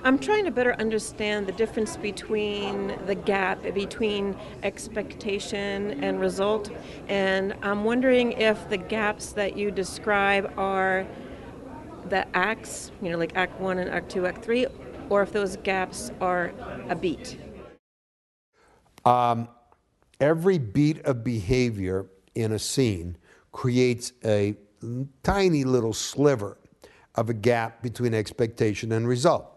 I'm trying to better understand the difference between the gap between expectation and result, and I'm wondering if the gaps that you describe are the acts, like Act 1 and Act 2, Act 3, or if those gaps are a beat. Every beat of behavior in a scene creates a tiny little sliver of a gap between expectation and result.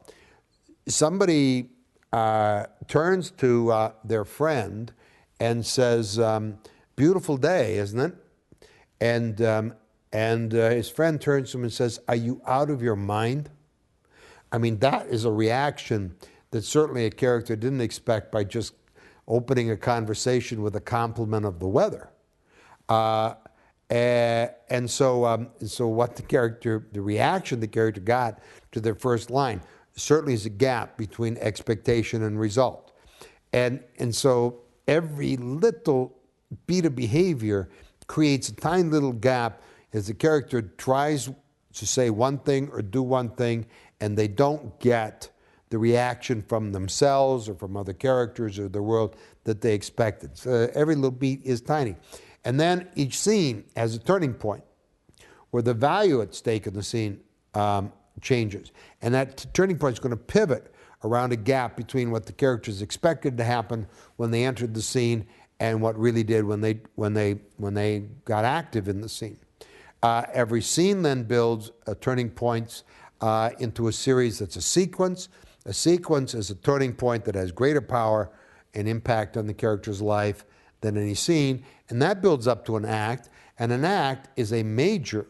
Somebody turns to their friend and says, beautiful day, isn't it? And his friend turns to him and says, are you out of your mind? I mean, that is a reaction that certainly a character didn't expect by just opening a conversation with a compliment of the weather. So what the reaction the character got to their first line certainly is a gap between expectation and result. And so every little beat of behavior creates a tiny little gap as the character tries to say one thing or do one thing, and they don't get the reaction from themselves or from other characters or the world that they expected. So every little beat is tiny. And then each scene has a turning point where the value at stake in the scene changes. And that turning point is going to pivot around a gap between what the characters expected to happen when they entered the scene and what really did when they got active in the scene. Every scene then builds turning points into a series that's a sequence. A sequence is a turning point that has greater power and impact on the character's life than any scene, and that builds up to an act, and an act is a major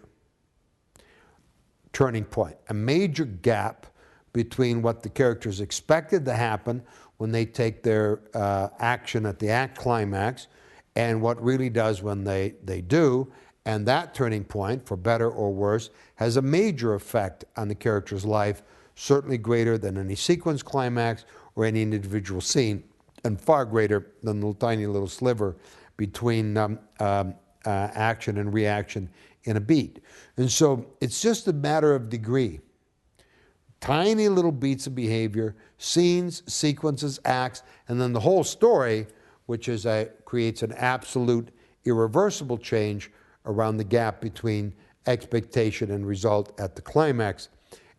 turning point, a major gap between what the characters expected to happen when they take their action at the act climax and what really does when they do. And that turning point, for better or worse, has a major effect on the character's life, certainly greater than any sequence climax or any individual scene, and far greater than the tiny little sliver between action and reaction in a beat. And so it's just a matter of degree. Tiny little beats of behavior, scenes, sequences, acts, and then the whole story, which creates an absolute irreversible change around the gap between expectation and result at the climax.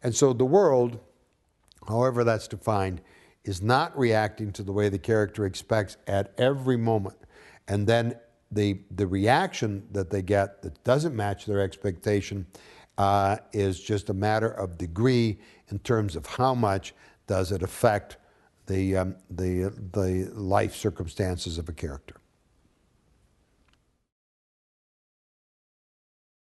And so the world, however that's defined, is not reacting to the way the character expects at every moment. And then the reaction that they get that doesn't match their expectation is just a matter of degree in terms of how much does it affect the life circumstances of a character.